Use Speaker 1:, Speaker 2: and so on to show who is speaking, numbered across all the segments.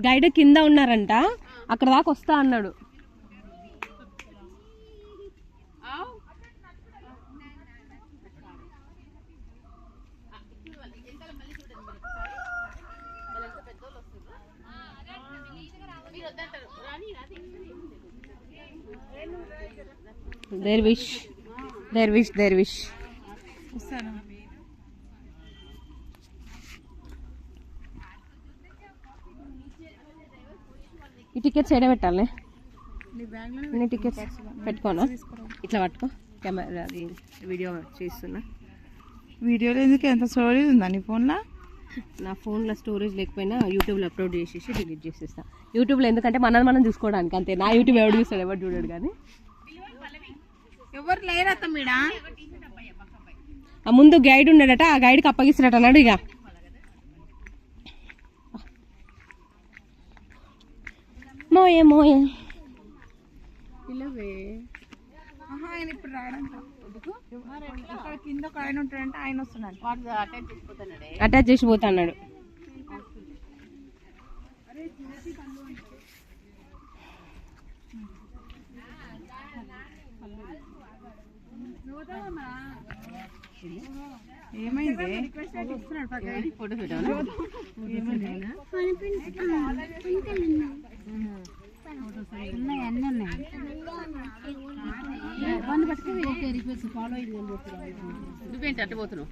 Speaker 1: Guide కింద ఉన్నారంట, అక్కడ దాకా వస్తా అన్నాడు. Their wish. ఈ టికెట్స్ ఏడ పెట్టాలి? నీ టికెట్స్ పెట్టుకోనా? ఇట్లా పట్టుకో, కెమెరా అది వీడియో చేస్తున్నా.
Speaker 2: వీడియోలో ఎందుకు? ఎంత స్టోరేజ్ ఉందా నీ ఫోన్లో?
Speaker 1: నా ఫోన్లో స్టోరేజ్ లేకపోయినా యూట్యూబ్లో అప్లోడ్ చేసేసి డిలీట్ చేసేస్తా. యూట్యూబ్లో ఎందుకంటే మనం చూసుకోవడానికి అంతే. నా యూట్యూబ్ ఎవడు చూస్తాడు? ఎవరు చూడాడు. కానీ
Speaker 2: ఎవరు లేరత్త మీడా.
Speaker 1: ఆ ముందు గైడ్ ఉన్నాడట, ఆ గైడ్కి అప్పగిస్తున్నట్టు అన్నాడు. ఇక మోయే
Speaker 2: ఆయన ఇప్పుడు రావడానికి ఇక్కడ కింద ఒక ఆయన ఉంటాడంటే ఆయన వస్తున్నాడు,
Speaker 1: అటాచ్ చేసి పోతాడు.
Speaker 2: ఏమైంది?
Speaker 1: నువ్వేంటి అట్ట పోతున్నావు?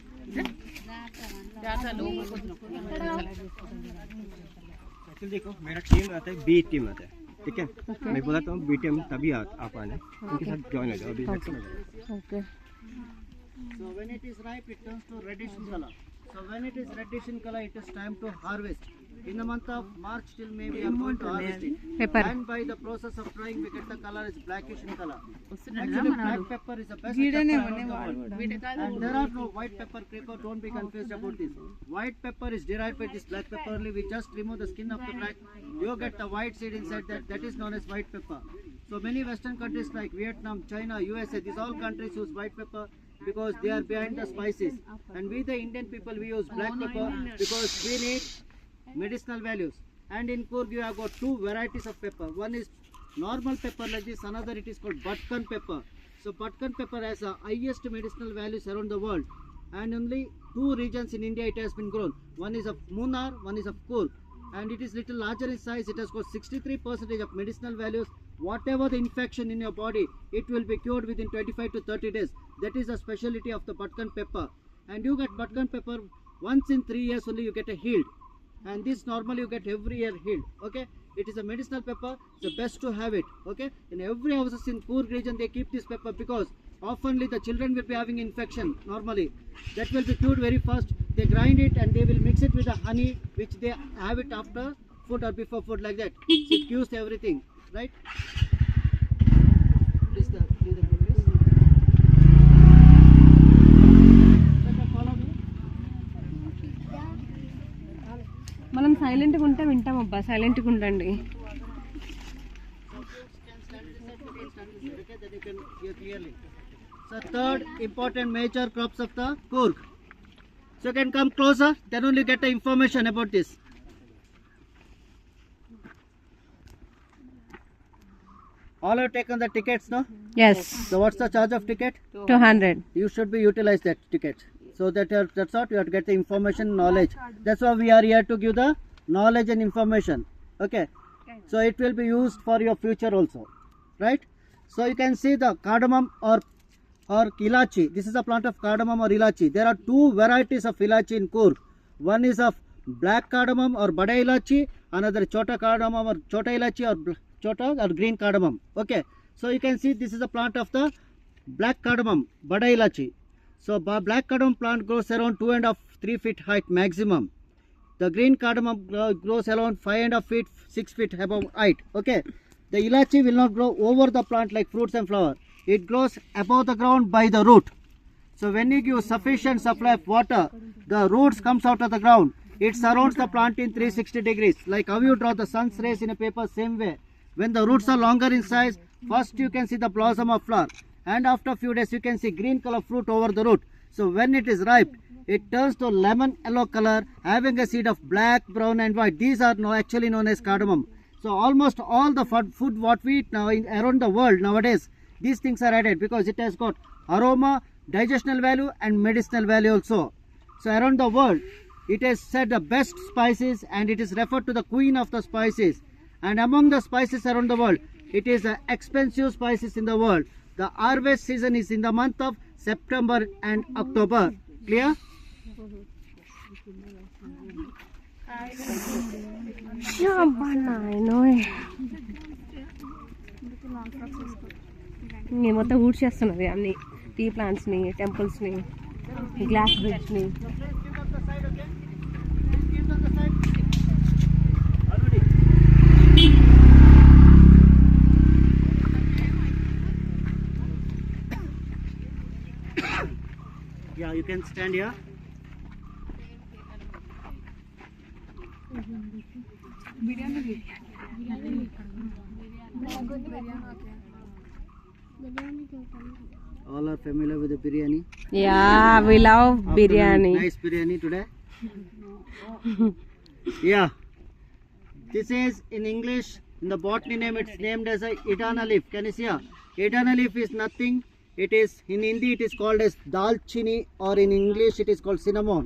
Speaker 3: देखो मेरा टीम आता है, बी टीम आता है, ठीक है? मैं बोलाता हूँ बी टीम तभी आप आना, उनके साथ ज्वाइन हो जाओ अभी।
Speaker 1: Okay.
Speaker 4: So when it is ripe, it turns to reddish in color. So when it is reddish in color, it is time to harvest. In the month of March till May, we are going to harvest it.
Speaker 1: Pepper.
Speaker 4: And by the process of drying, we get the color is blackish in color. Actually, black pepper is the best pepper around the world. And there are no white pepper creeper. Don't be confused about this. White pepper is derived by this black pepper only. We just remove the skin of the black. You get the white seed inside that. That is known as white pepper. So many Western countries like Vietnam, China, USA, these all countries use white pepper because they are behind the spices. And we the Indian people, we use black pepper because we need medicinal values. And in Coorg you have got two varieties of pepper. One is normal pepper like this, another it is called Butkan pepper. So Butkan pepper has the highest medicinal values around the world. And only two regions in India it has been grown. One is of Munnar, one is of Coorg. And it is little larger in size. It has got 63% of medicinal values. Whatever the infection in your body, it will be cured within 25 to 30 days. That is the specialty of the Butkan pepper. And you get Butkan pepper once in 3 years only you get a healed. And this normally you get every year healed. Okay, it is a medicinal pepper. It's the best to have it. Okay, in every houses in Coorg region they keep this pepper because oftenly the children will be having infection normally. That will be cured very fast. They grind it and they will mix it with the honey which they have it after food or before food like that. So it cures everything, right? Please the please. Follow me.
Speaker 1: మనం సైలెంట్గా ఉంటే వింటాం. అబ్బా సైలెంట్గా ఉండండి.
Speaker 4: Okay, then you can hear clearly. So third important major crops of the Coorg. So you can come closer, then only get the information about this. All have taken the tickets, no?
Speaker 1: Yes.
Speaker 4: So what's the charge of ticket?
Speaker 1: 200.
Speaker 4: You should be utilize that ticket. So that's what you have to get the information, knowledge. That's why we are here to give the knowledge and information. Okay. So it will be used for your future also, right? So you can see the cardamom or ilachi. This is a plant of cardamom or ilachi. There are two varieties of ilachi in Coorg. One is of black cardamom or bada ilachi. Another chota cardamom or chota ilachi or chota or green cardamom. Okay. So you can see this is a plant of the black cardamom, bada ilachi. So black cardamom plant grows around 2.5-3 feet height maximum. The green cardamom grows around 5.5 feet, 6 feet above height. Okay. The ilachi will not grow over the plant like fruits and flower. It grows above the ground by the root. So when you give sufficient supply of water, the roots comes out of the ground. It surrounds the plant in 360 degrees. Like how you draw the sun's rays in a paper, same way. When the roots are longer in size, first you can see the blossom of flower. And after a few days you can see green color fruit over the root. So when it is ripe, it turns to lemon yellow color, having a seed of black, brown and white. These are actually known as cardamom. So almost all the food what we eat now around the world nowadays, these things are added because it has got aroma, digestional value and medicinal value also. So around the world, it is said the best spices and it is referred to the queen of the spices. And among the spices around the world, it is the expensive spices in the world. The harvest season is in the month of September and October. Clear?
Speaker 1: అబ్బా నాయనో నేను మొత్తం ఊడ్చేస్తున్నది అన్ని tea ప్లాంట్స్ని, టెంపుల్స్ని, glass బ్రిడ్జ్ని.
Speaker 4: Yeah, you can stand here. All are familiar with the biryani.
Speaker 1: Yeah, we love biryani.
Speaker 4: Nice biryani today. Yeah. This is in English, in the botany name, it's named as a Edana leaf. Can you see here? Edana leaf is nothing. It is, in Hindi it is called as dalchini, or in English it is called cinnamon.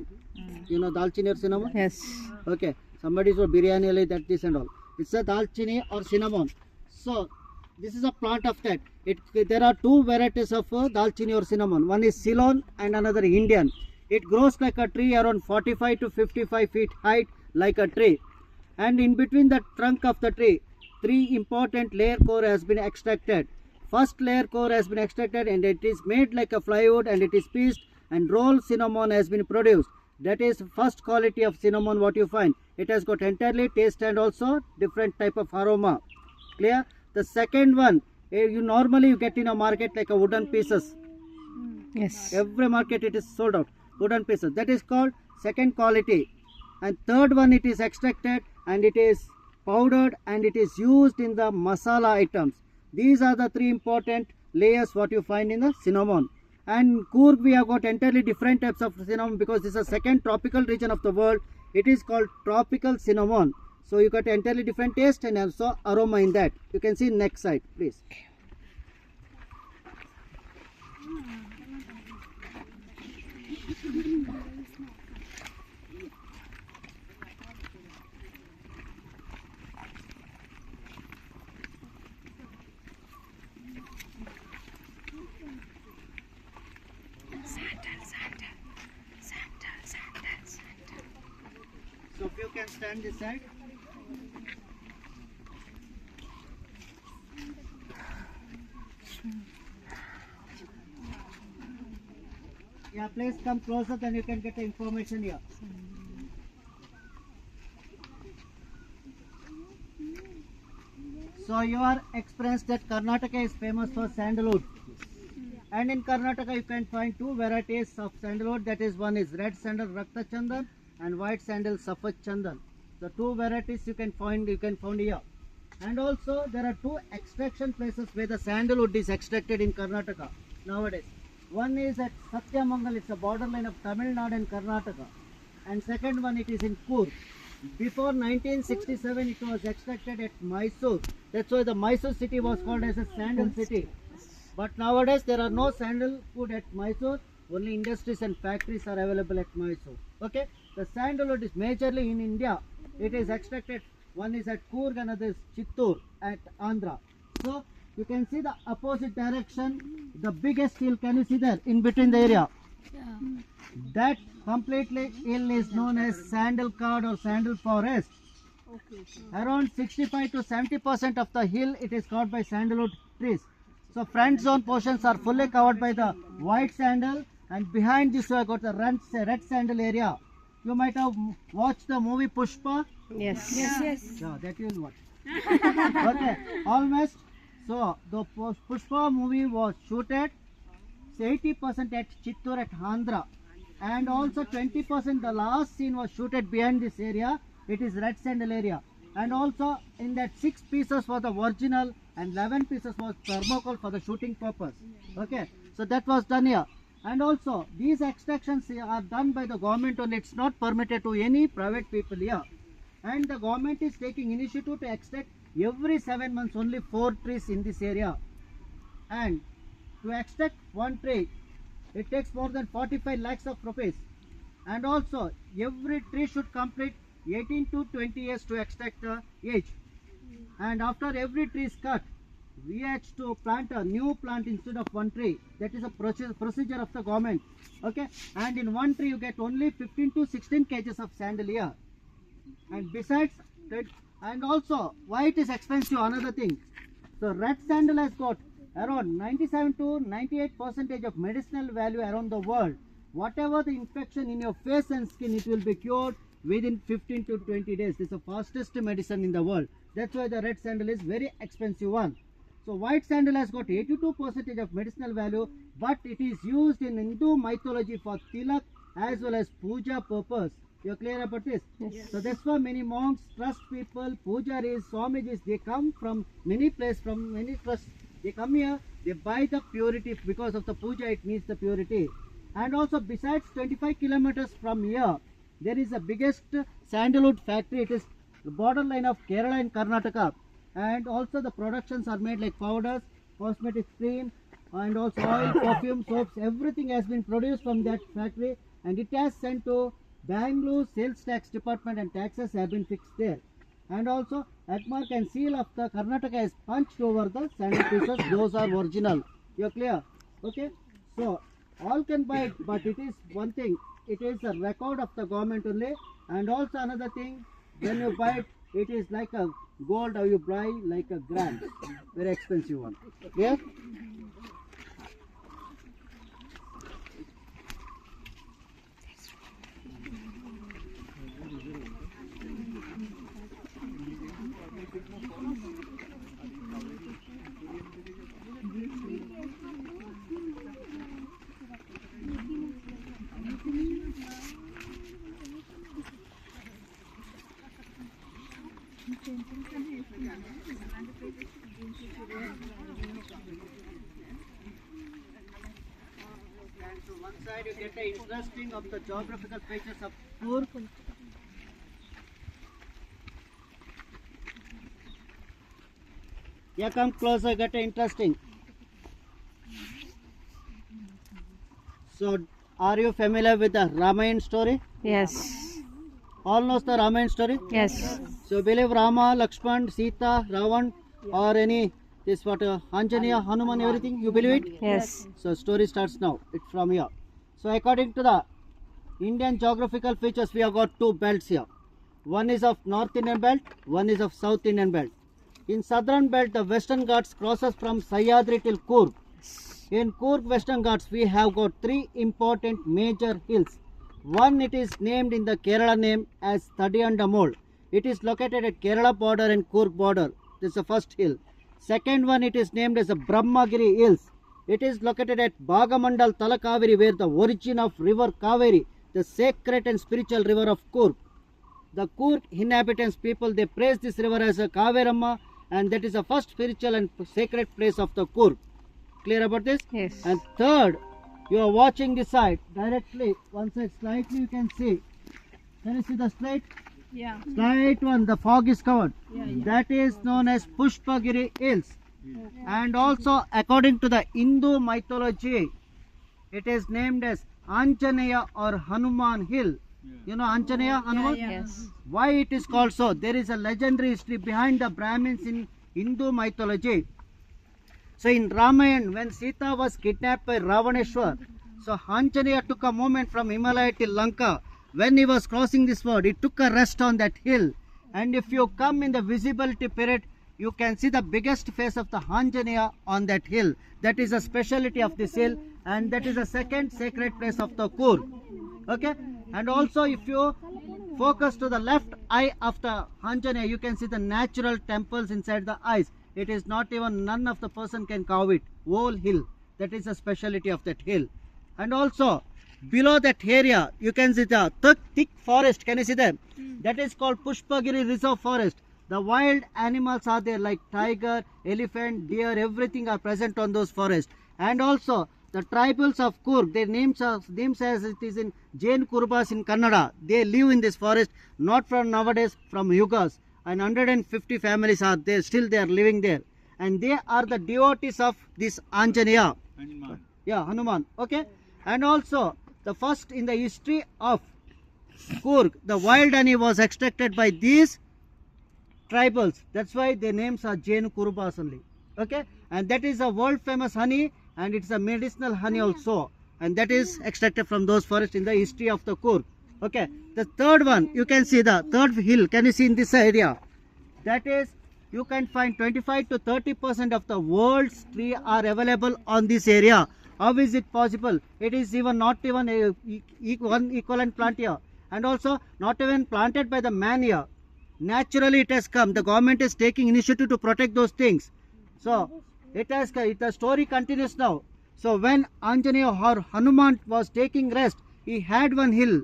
Speaker 4: You know dalchini or cinnamon?
Speaker 1: Yes.
Speaker 4: Okay. Somebody saw biryani like that, this and all. It's a dalchini or cinnamon. So, this is a plant of that. There are two varieties of dalchini or cinnamon. One is Ceylon and another Indian. It grows like a tree around 45 to 55 feet height, like a tree. And in between the trunk of the tree, three important layer core has been extracted. First layer core has been extracted and it is made like a plywood and it is pieced and rolled cinnamon has been produced. That is first quality of cinnamon what you find. It has got entirely taste and also different type of aroma. Clear? The second one, you normally get in a market like a wooden pieces.
Speaker 1: Yes.
Speaker 4: Every market it is sold out. Wooden pieces. That is called second quality. And third one, it is extracted and it is powdered and it is used in the masala items. These are the three important layers what you find in the cinnamon. And Coorg we have got entirely different types of cinnamon because this is a second tropical region of the world. It is called tropical cinnamon. So you got entirely different taste and also aroma in that. You can see next side, please. So if you can stand this side. Yeah, please come closer, then you can get the information here. So you are experienced that Karnataka is famous for sandalwood. And in Karnataka you can find two varieties of sandalwood. That is, one is red sandal Rakta Chandan and white sandal Safed Chandan. The two varieties you can find here. And also there are two extraction places where the sandalwood is extracted in Karnataka nowadays. One is at Satyamangal, it's a borderline of Tamil Nadu and Karnataka. And second one, it is in Coorg. Before 1967 it was extracted at Mysore. That's why the Mysore city was called as a sandal city. But nowadays there are no sandalwood at Mysore. Only industries and factories are available at Mysore. Okay. The sandalwood is majorly in India. It is extracted. One is at Coorg, another is Chittoor at Andhra. So you can see the opposite direction. The biggest hill, can you see there in between the area? Yeah. That completely hill is known as sandal card or sandal forest. Okay. Around 65 to 70% of the hill it is covered by sandalwood trees. So front zone portions are fully covered by the white sandal, and behind this you have got the red sandal area. You might have watched the movie Pushpa.
Speaker 1: Yes.
Speaker 4: Yeah, that you will watch. Okay, almost. So the Pushpa movie was shooted 80% at Chittoor at Andhra, and also 20% the last scene was shooted behind this area. It is red sandal area, and also in that 6 pieces was the original and 11 pieces was thermocol for the shooting purpose. Okay, so that was done here. And also these extractions are done by the government only. It's not permitted to any private people here. And the government is taking initiative to extract every 7 months only 4 trees in this area. And to extract one tree, it takes more than 45 lakhs of rupees. And also every tree should complete 18 to 20 years to extract the age. And after every tree is cut, we have to plant a new plant instead of one tree. That is a procedure of the government. Okay, and in one tree you get only 15 to 16 kgs of sandal here. And besides that, and also why it is expensive, another thing. So red sandal has got around 97 to 98% of medicinal value around the world. Whatever the infection in your face and skin, it will be cured within 15 to 20 days. This is the fastest medicine in the world. That's why the red sandal is very expensive one. So white sandal has got 82% of medicinal value, but it is used in Hindu mythology for tilak as well as puja purpose. You're clear about this?
Speaker 1: Yes.
Speaker 4: So that's why many monks, trust people, pujaris, swamijis, they come from many places, from many trusts. They come here, they buy the purity because of the puja, it means the purity. And also besides 25 kilometers from here, there is the biggest sandalwood factory. It is the borderline of Kerala and Karnataka. And also the productions are made like powders, cosmetic cream, and also oil, perfume, soaps. Everything has been produced from that factory, and it has sent to Bangalore sales tax department, and taxes have been fixed there. And also mark and seal of the Karnataka is punched over the sandal pieces. Those are original. You're clear? Okay. So all can buy it, but it is one thing. It is a record of the government only. And also another thing, when you buy it, it is like a gold, or you buy like a gram. Very expensive one. Yeah. So one side you get the interesting of the geographical features of Coorg. Yeah, come closer, get interesting. So are you familiar with the Ramayana story?
Speaker 1: Yes.
Speaker 4: All knows the Ramayana story?
Speaker 1: Yes.
Speaker 4: So believe Rama, Lakshman, Sita, Ravan, or any this what Anjaneya, Hanuman, everything. You believe it?
Speaker 1: Yes.
Speaker 4: So story starts now. It's from here. So according to the Indian geographical features, we have got two belts here. One is of North Indian belt, one is of South Indian belt. In southern belt, the Western Ghats crosses from Sahyadri till Coorg. In Coorg Western Ghats, we have got three important major hills. One, it is named in the Kerala name as Thadiyandamol. It is located at Kerala border and Coorg border. This is the first hill. Second one, it is named as the Brahmagiri Hills. It is located at Bhagamandal Talakaveri, where the origin of river Kaveri, the sacred and spiritual river of Coorg. The Coorg inhabitants people, they praise this river as a Kaveramma, and that is the first spiritual and sacred place of the Coorg. Clear about this?
Speaker 1: Yes.
Speaker 4: And third, you are watching this side directly. One side slightly you can see. Can you see the slate?
Speaker 2: Yeah.
Speaker 4: Slight one, the fog is covered. That is known as Pushpagiri Hills. And also according to the Hindu mythology, it is named as Anjaneya or Hanuman Hill. You know Anjaneya, Hanuman?
Speaker 1: Yes.
Speaker 4: Why it is called so? There is a legendary history behind the Brahmins in Hindu mythology. So in Ramayana, when Sita was kidnapped by Ravaneshwar, so Anjaneya took a moment from Himalaya till Lanka. When he was crossing this road, he took a rest on that hill. And if you come in the visibility period, you can see the biggest face of the Anjaneya on that hill. That is a speciality of this hill, and that is the second sacred place of the Coorg. Okay? And also if you focus to the left eye of the Anjaneya, you can see the natural temples inside the eyes. It is not even, none of the person can carve it. Whole hill. That is a speciality of that hill. And also below that area, you can see the thick forest. Can you see them? That is called Pushpagiri Reserve Forest. The wild animals are there like tiger, elephant, deer, everything are present on those forests. And also the tribals of Coorg, their names as it is in Jain Kurubas in Kannada. They live in this forest, not from nowadays, from yugas. And 150 families are there, still they are living there. And they are the devotees of this Anjaneya. Yeah, Hanuman. Okay. And also, the first in the history of Coorg, the wild honey was extracted by these tribals. That's why their names are Jain Kurubas only. Okay. And that is a world famous honey, and it's a medicinal honey also. And that is extracted from those forests in the history of the Coorg. Okay. The third one, you can see the third hill. Can you see in this area? That is, you can find 25 to 30% of the world's tree are available on this area. How is it possible? It is even not even one equivalent plant here. And also not even planted by the man here. Naturally it has come. The government is taking initiative to protect those things. So the story continues now. So when Anjaneya or Hanuman was taking rest, he had one hill.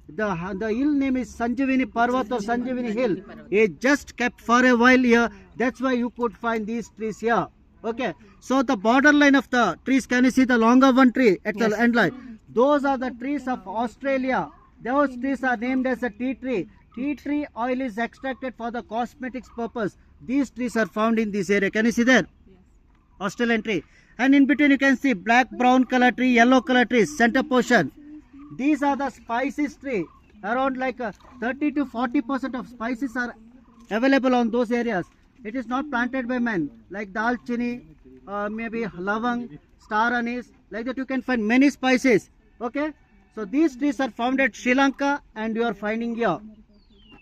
Speaker 4: The hill name is Sanjivini Parvat or Sanjivini Hill. He just kept for a while here. That's why you could find these trees here. Okay. So the borderline of the trees, can you see the longer one tree at the end line? Those are the trees of Australia. Those trees are named as a tea tree. Tea tree oil is extracted for the cosmetics purpose. These trees are found in this area. Can you see there? Yes. Australian tree. And in between you can see black, brown color tree, yellow color trees, center portion. These are the spices tree. Around like 30 to 40% of spices are available on those areas. It is not planted by men. Like dalchini, maybe lavang, star anise. Like that you can find many spices. Okay. So these trees are found at Sri Lanka and you are finding here.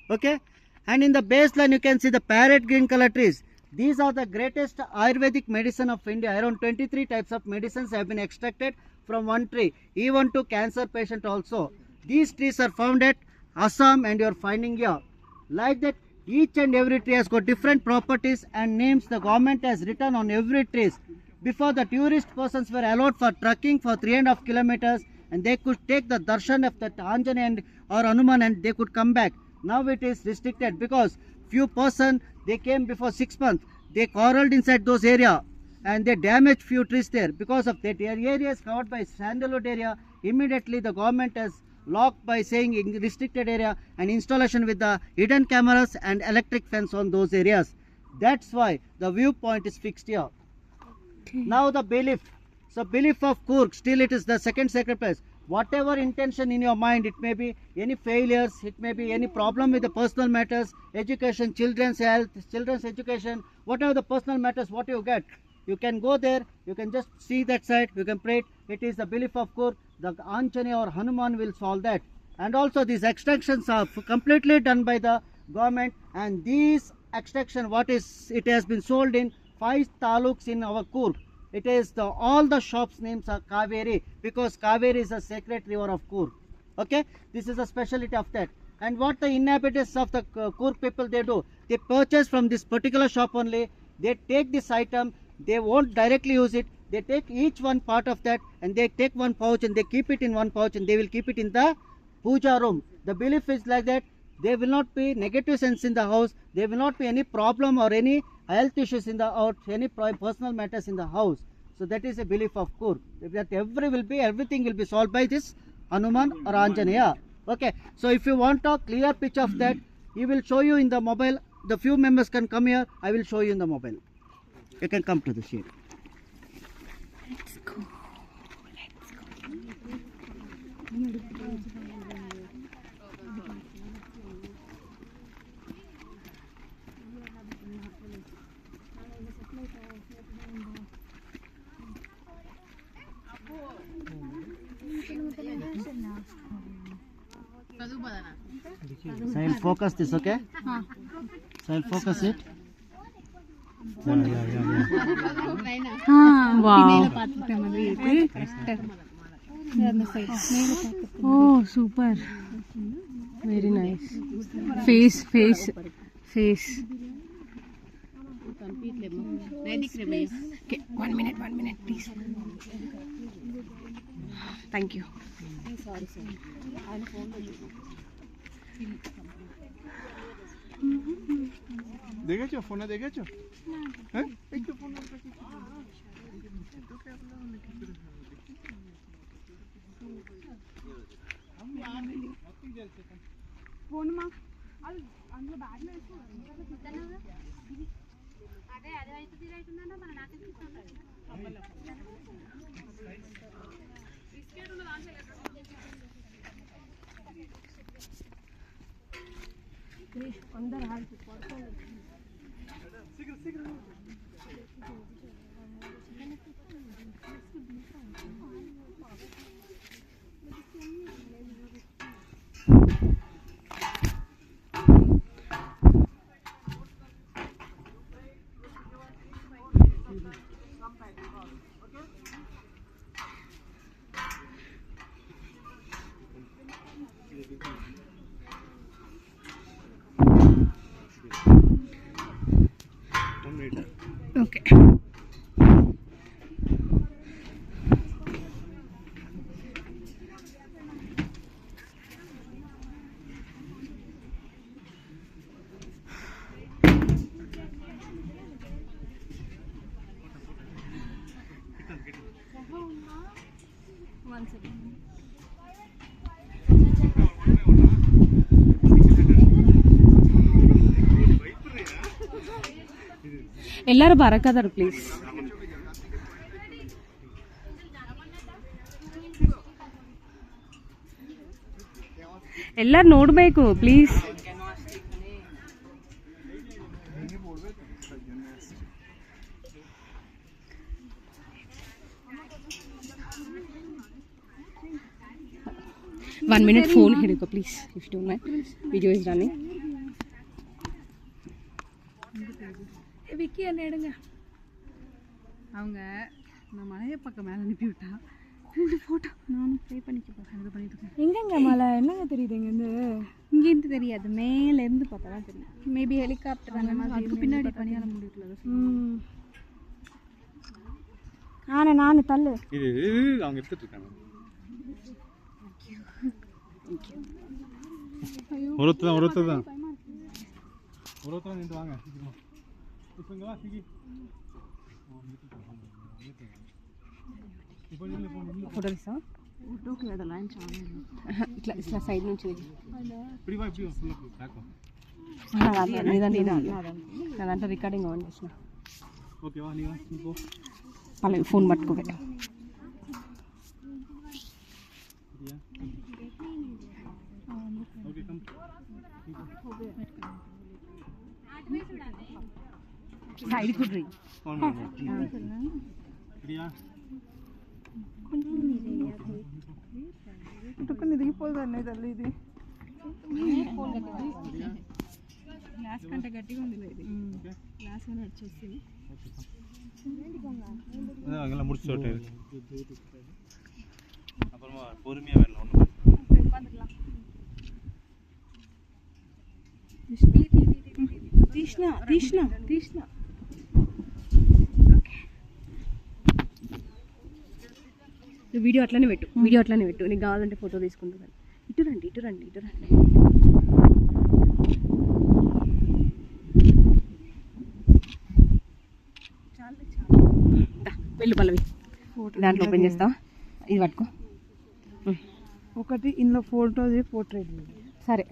Speaker 4: Okay. And in the baseline you can see the parrot green color trees. These are the greatest Ayurvedic medicine of India. Around 23 types of medicines have been extracted from one tree, even to cancer patient also. These trees are found at Assam and you are finding here. Like that, each and every tree has got different properties and names the government has written on every tree. Before, the tourist persons were allowed for trekking for 3.5 kilometers and they could take the darshan of the Anjaneya or Hanuman and they could come back. Now it is restricted because few person, they came before 6 months. They quarreled inside those area and they damaged few trees there. Because of that, area is covered by sandalwood area. Immediately the government has locked by saying in restricted area and installation with the hidden cameras and electric fence on those areas. That's why the viewpoint is fixed here. Okay. Now the belief. So belief of Coorg, still it is the second sacred place. Whatever intention in your mind, it may be any failures, it may be any problem with the personal matters, education, children's health, children's education, whatever the personal matters, what you get, you can go there, you can just see that side, you can pray it. It is the belief of Coorg, the Anjaneya or Hanuman will solve that. And also these extractions are completely done by the government, and these extraction, it has been sold in 5 taluks in our Coorg. It is all the shops names are Kaveri because Kaveri is a sacred river of Coorg. Okay, this is a specialty of that. And what the inhabitants of the Coorg people they do, they purchase from this particular shop only. They take this item, they won't directly use it. They take each one part of that and they take one pouch and they keep it in one pouch and they will keep it in the puja room. The belief is like that. There will not be negative sense in the house. There will not be any problem or any health issues in the house, any personal matters in the house. So that is a belief of Coorg. That everything will be solved by this Hanuman or Anjaneya. Okay. So if you want a clear picture of that, he will show you in the mobile. The few members can come here. I will show you in the mobile. You can come to the sheet.
Speaker 1: Let's go.
Speaker 4: So I'll focus this, okay? So I'll focus it.
Speaker 1: Wow. Oh, super. Very nice. Face. Okay, 1 minute, please. Thank you.
Speaker 5: দেখেছো ফোনে দেখেছো হ্যাঁ একটু phone
Speaker 2: phone మా అది అందులో బ్యాగ్లో వేసుకోవాలి.
Speaker 5: అదే అదే అయితే తీరైతుందన్నా మన నాకు
Speaker 1: అందరు ఓకే. ಎಲ್ಲರೂ ಬರಕದಾರ ಪ್ಲೀಸ್. ಎಲ್ಲರೂ ನೋಡಬೇಕು ಪ್ಲೀಸ್. One minute phone ಹಿಡಿಕೋ please. If you don't mind, video is running.
Speaker 2: Vicky என்ன எடுங்க. அவங்க நான் மலையை பக்கம் மேலே அனுப்பி விட்டா 2 ஃபோட்டோ நானும் ப்ளே பண்ணிக்கிறேன். அது பண்ணிட்டு இருக்கேன். எங்கெங்க மலை என்னங்க தெரியுது இங்கேருந்து? இங்கேருந்து தெரியாது, மேலேருந்து பார்த்தா தான் தெரியும். மேபி ஹெலிகாப்டர் அந்த மாதிரி. அதுக்கு பின்னாடி பணியார முடியல. நான் தள்ளு.
Speaker 6: இது அவங்க எடுத்துட்டு இருக்காங்க. ஒருத்தர் தான் நின்று வாங்க.
Speaker 1: ఫోటో తీసా?
Speaker 2: ఫోటోకి కదా లైన్ చాలా
Speaker 1: ఇట్లా ఇట్లా సైడ్ నుంచి నా దాంట్లో రికార్డింగ్ ఆన్ చేసిన. మళ్ళీ ఫోన్ పట్టుకోబెట్ట. సైడ్ కుడ్రీ
Speaker 2: దిగిపోతుంది తల్లి. ఇది గ్లాస్ కంటే గట్టిగా ఉంది. ఇది గ్లాస్ కానీ వచ్చేసి
Speaker 6: முடிச்சு அப்புறமா பொறுமையா வரலாம்.
Speaker 2: తీసిన
Speaker 1: వీడియో అట్లనే పెట్టు. నీకు కావాలంటే ఫోటో తీసుకుంటాను. ఇటు రండి. వెళ్ళు పల్లవి. దాంట్లో ఓపెన్ చేస్తావా? ఇది పట్టుకో.
Speaker 2: ఒకటి ఇందులో ఫోటోది పోర్ట్రేట్.
Speaker 1: సరే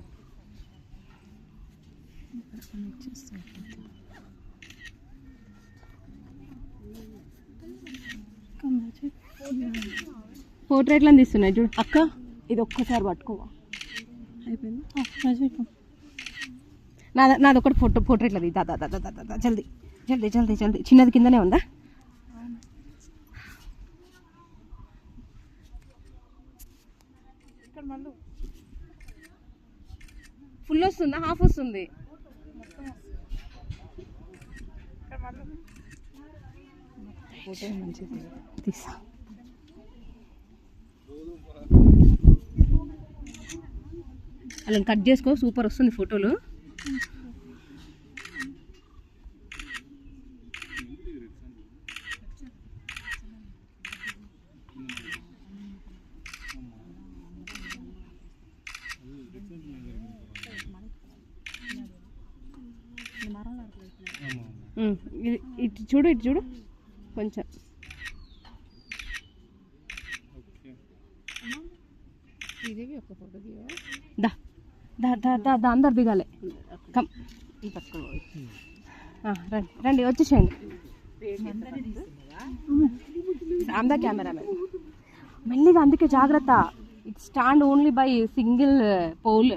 Speaker 1: పోర్ట్రేట్లో తీస్తున్నాయి చూడు అక్క. ఇది ఒక్కసారి పట్టుకోవా? అయిపోయింది. నాది ఒకటి పోర్ట్రేట్లో దా. జల్దీ. చిన్నది కిందనే ఉందా? ఫుల్ వస్తుందా? హాఫ్ వస్తుంది. ఫోటో మంచిది తీసా. అలా కట్ చేసుకో. సూపర్ వస్తుంది ఫోటోలు. ఇటు చూడు కొంచెం దా దా దా దా దా అందరు దిగాలి. కమ్ రండి రండి వచ్చేసేయండి. ఆమ్దా కెమెరామెన్ మెల్లిగా, అందుకే జాగ్రత్త. It stand only by single pole.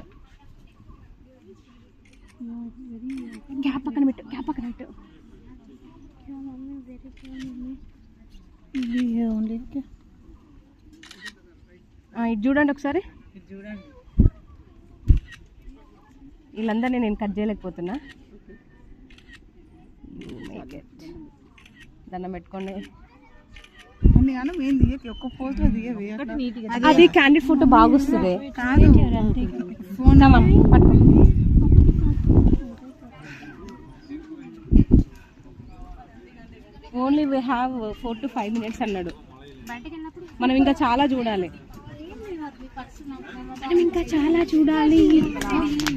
Speaker 1: Cap పక్కన పెట్టు, క్యాప్ పక్కన పెట్టు. ఇది చూడండి ఒకసారి. వీళ్ళందరినీ నేను కట్ చేయలేకపోతున్నా. దండం పెట్టుకోండి. అది క్యాండిడ్ ఫోటో బాగా వస్తుంది. Only we have 4 to 5 minutes అన్నాడు. మనం ఇంకా చాలా చూడాలి.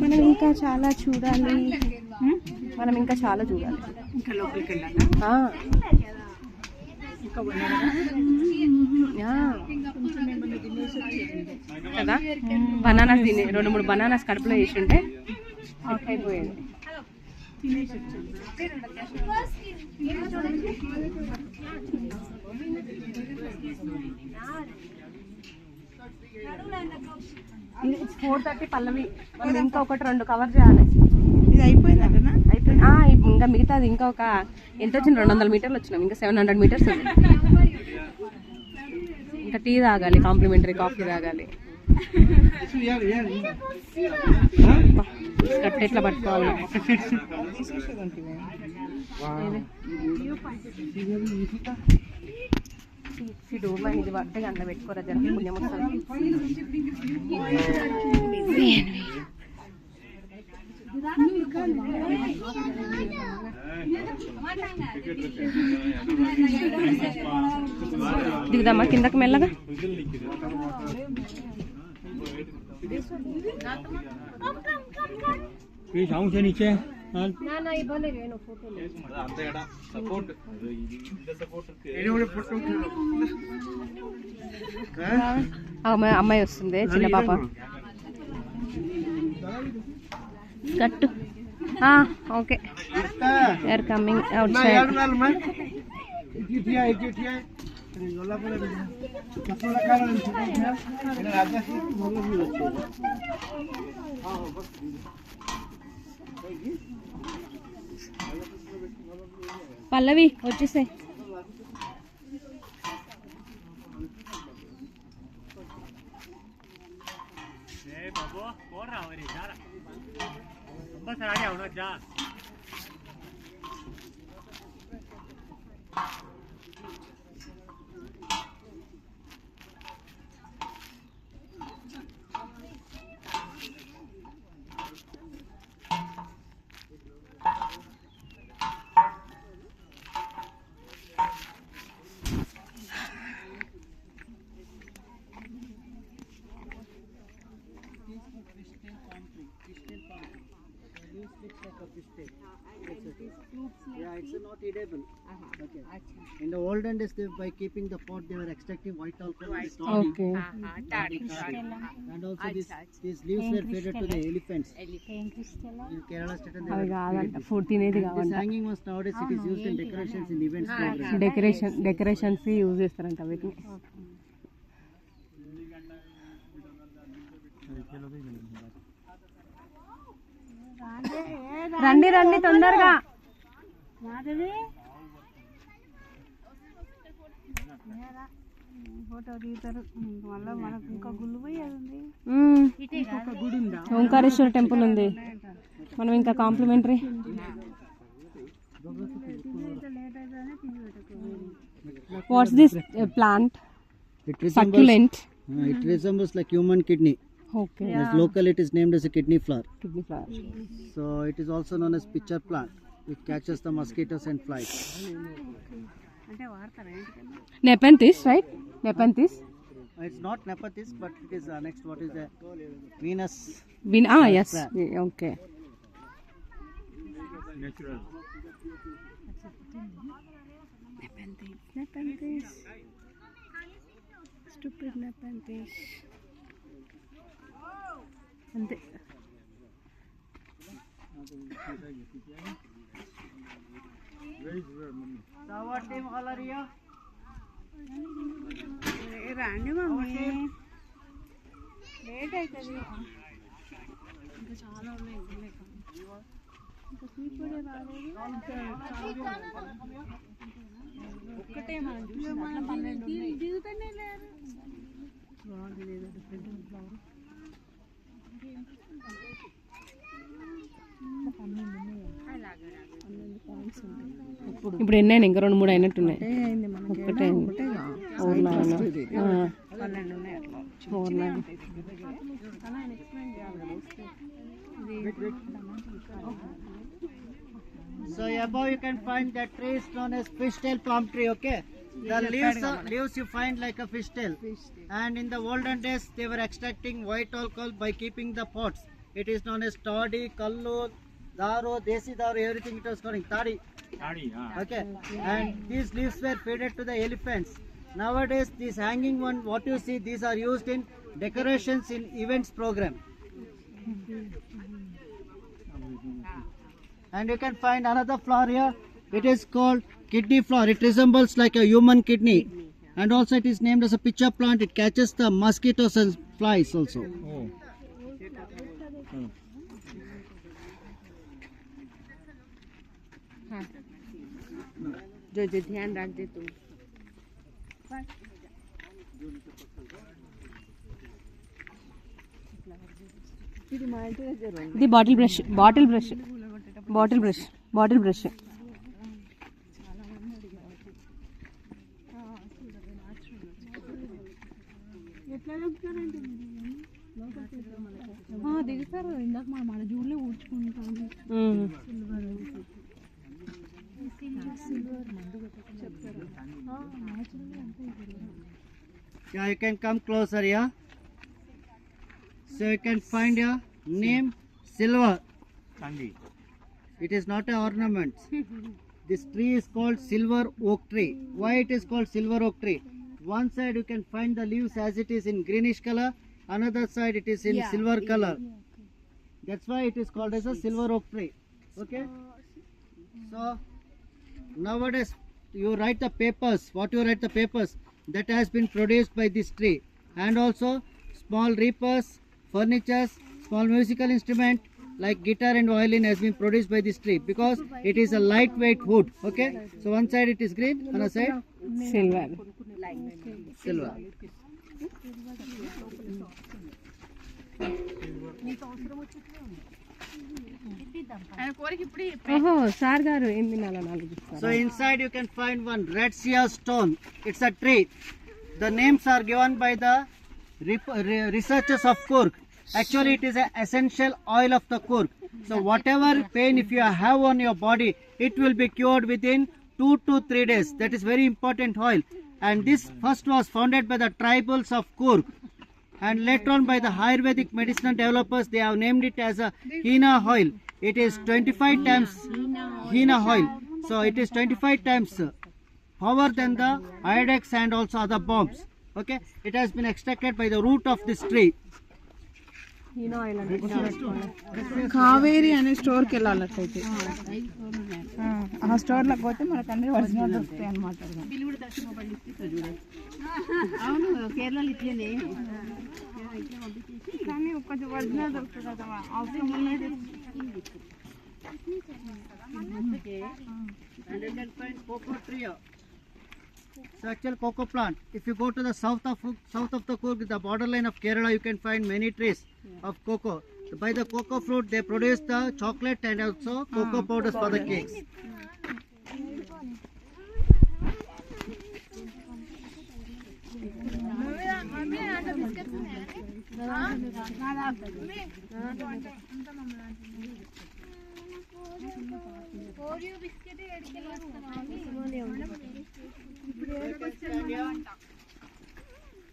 Speaker 1: మనం ఇంకా చాలా చూడాలి.
Speaker 2: ఇంకా లోపలికి వెళ్ళాలా?
Speaker 1: కదా బనానాస్ తినే 2-3 బనానాస్ కడుపులో వేసి ఉంటే అయిపోయేది. ఇది 4:30 పల్లవి. మనం ఇంకా 1-2 కవర్ చేయాలి.
Speaker 2: ఇది అయిపోయిందంటనా?
Speaker 1: అయిపోయింది. ఇంకా మిగతాది ఇంకా ఒక ఎంత వచ్చింది, 200 మీటర్లు వచ్చినాం. ఇంకా 700 మీటర్స్ ఉంది. ఇంకా టీ తాగాలి, కాంప్లిమెంటరీ కాఫీ తాగాలి. కట్ ఎట్లా పట్టుకోవాలి. ఇది పడితే అందులో పెట్టుకోరా, జర పుణ్యం వస్తుంది. దిగుదామా కిందకి మెల్లగా. అమ్మాయి వస్తుంది, చిన్న పాప. కట్టు. Okay, you're coming outside. Pallavi వచ్చేసాయి.
Speaker 4: Yeah, it's not edible. Okay. In the olden days, by keeping the pot, they were extracting white alcohol.
Speaker 1: Okay.
Speaker 4: And also these leaves were fed to the elephants. In Kerala state, and they
Speaker 1: అవి
Speaker 4: were
Speaker 1: కాదంట, food తినేది
Speaker 4: this
Speaker 1: కావంట.
Speaker 4: hanging was nowadays it is used in decorations in events programs.
Speaker 1: Decorations use చేస్తారంట వీటిని. రండి రండి తొందరగా.
Speaker 2: Photo దిగుతారు. మళ్ళీ మనకు ఇంకా గుళ్ళు పోయేది ఉంది.
Speaker 1: ఓంకారేశ్వర టెంపుల్ ఉంది. మనం ఇంకా complimentary. What's this plant? Succulent.
Speaker 4: It resembles like human kidney.
Speaker 1: Okay.
Speaker 4: As local, it is named as a kidney flower.
Speaker 1: Kidney flower.
Speaker 4: So it is also known as pitcher plant, which catches the mosquitoes and flies.
Speaker 1: Nepenthes, right? Nepenthes.
Speaker 4: It's not Nepenthes, but it is next. What is the Venus?
Speaker 1: Yes.
Speaker 4: Crab.
Speaker 1: Okay.
Speaker 6: Natural.
Speaker 1: Nepenthes. Stupid Nepenthes. అంతే.
Speaker 4: So what team color here?
Speaker 2: రండి mummy, late అవుతుంది. ఇంకా చాలా ఉన్నాయి. ఇంకా seafood ఒక్కటే మనం చూసి 12 దిగుతూనే లేరు.
Speaker 1: ఇప్పుడు ఎన్ని అయినా ఇంకా 2-3 అయినట్టున్నాయి. ఒక్కటే
Speaker 4: So above you can find that tree is known as fishtail palm tree. Okay, the leaves you find like a fishtail. And in the olden days they were extracting white alcohol by keeping the pots. It is known as toddy, kallu, daru, desi daru, everything it was calling toddy. Okay, and these leaves were fed to the elephants. Nowadays this hanging one, what you see, these are used in decorations in events program. And you can find another flower here. It is called kidney flower. It resembles like a human kidney, and also it is named as a pitcher plant. It catches the mosquitoes and flies also.
Speaker 1: जो ध्यान रख दे तुम. ఇది bottle brush.
Speaker 2: దిగుతారు. ఇందాక మన జూలో ఊడ్చుకుంటాము.
Speaker 4: Yeah, you can come closer here. So you can find your name silver. It is not an ornament. This tree is called silver oak tree. Why it is called silver oak tree? One side you can find the leaves as it is in greenish color, another side it is in silver color. That's why it is called as a silver oak tree. Okay, so nowadays you write the papers, that has been produced by this tree, and also small reapers, furnitures, small musical instrument like guitar and violin has been produced by this tree because it is a lightweight wood. Okay, so one side it is green, another side silver.
Speaker 1: ఓహో sir గారు ఏం తినాలని ఆలోచిస్తారు.
Speaker 4: So inside you can find one red seer stone. It's a tree. The names are given by the researchers of Coorg. Actually it is an essential oil of the Coorg. So whatever pain if you have on your body, it will be cured within 2 to 3 days. That is very important oil. And this first was founded by the tribals of Coorg, and later on by the Ayurvedic medicinal developers, they have named it as a henna oil. It is 25 times henna oil. So it is 25 times power than the iodex and also other bombs. Okay, it has been extracted by the root of this tree.
Speaker 2: Kaveri అనే స్టోర్కి వెళ్ళాలట్లయితే ఆ స్టోర్లోకి పోతే మనకు అన్ని original దొరుకుతాయి అన్నమాట. అవును, కేరళలో ఇట్లనే, కానీ కొంచెం ఒరిజినల్ దొరుకుతుంది కదా, అవసరం ఉన్నది.
Speaker 4: And you can find cocoa tree. So actual cocoa plant. If you go to the south of the Coorg, the borderline of Kerala, you can find many trees of cocoa. By the cocoa fruit, they produce the chocolate and also cocoa powders for the cakes.